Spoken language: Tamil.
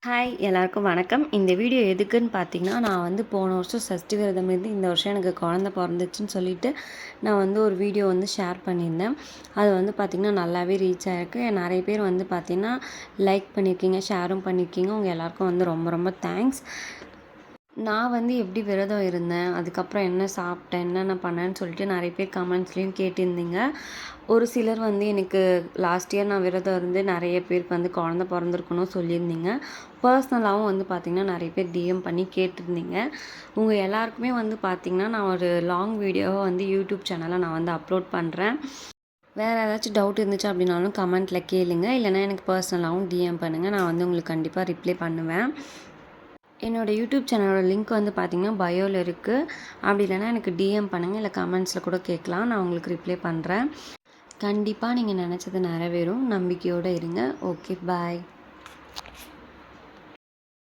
ஹாய் எல்லாருக்கும் வணக்கம். இந்த வீடியோ எதுக்குன்னு பார்த்தீங்கன்னா, நான் வந்து போன வருஷம் சஷ்டி விரதம் இருந்து இந்த வருஷம் எனக்கு குழந்த பொறந்துச்சுன்னு சொல்லிட்டு, நான் வந்து ஒரு வீடியோ வந்து ஷேர் பண்ணியிருந்தேன். அது வந்து பார்த்திங்கன்னா நல்லாவே ரீச் ஆகிருக்கு. நிறைய பேர் வந்து பார்த்திங்கன்னா லைக் பண்ணியிருக்கீங்க, ஷேரும் பண்ணியிருக்கீங்க. உங்கள் எல்லாருக்கும் வந்து ரொம்ப ரொம்ப தேங்க்ஸ். நான் வந்து எப்படி விரதம் இருந்தேன், அதுக்கப்புறம் என்ன சாப்பிட்டேன், என்னென்ன பண்ணேன்னு சொல்லிட்டு நிறைய பேர் கமெண்ட்ஸ்லேயும் கேட்டிருந்தீங்க. ஒரு சிலர் வந்து எனக்கு லாஸ்ட் இயர் நான் விரதம் இருந்து நிறைய பேருக்கு வந்து குழந்த பிறந்திருக்கணும் சொல்லியிருந்தீங்க. பர்சனலாகவும் வந்து பார்த்திங்கன்னா நிறைய பேர் டிஎம் பண்ணி கேட்டிருந்தீங்க. உங்கள் எல்லாருக்குமே வந்து பார்த்திங்கன்னா நான் ஒரு லாங் வீடியோவை வந்து யூடியூப் சேனலில் நான் வந்து அப்லோட் பண்ணுறேன். வேறு ஏதாச்சும் டவுட் இருந்துச்சு அப்படின்னாலும் கமெண்ட்டில் கேளுங்க. இல்லைனா எனக்கு பர்சனலாகவும் டிஎம் பண்ணுங்கள். நான் வந்து உங்களுக்கு கண்டிப்பாக ரிப்ளை பண்ணுவேன். என்னோடய யூடியூப் சேனலோட லிங்க் வந்து பார்த்திங்கன்னா பயோவில் இருக்குது. அப்படி இல்லைனா எனக்கு டிஎம் பண்ணுங்கள், இல்லை கமெண்ட்ஸில் கூட கேட்கலாம். நான் உங்களுக்கு ரிப்ளை பண்ணுறேன். கண்டிப்பாக நீங்கள் நினச்சது நிறைவேறும். நம்பிக்கையோடு இருங்க. ஓகே, பாய்.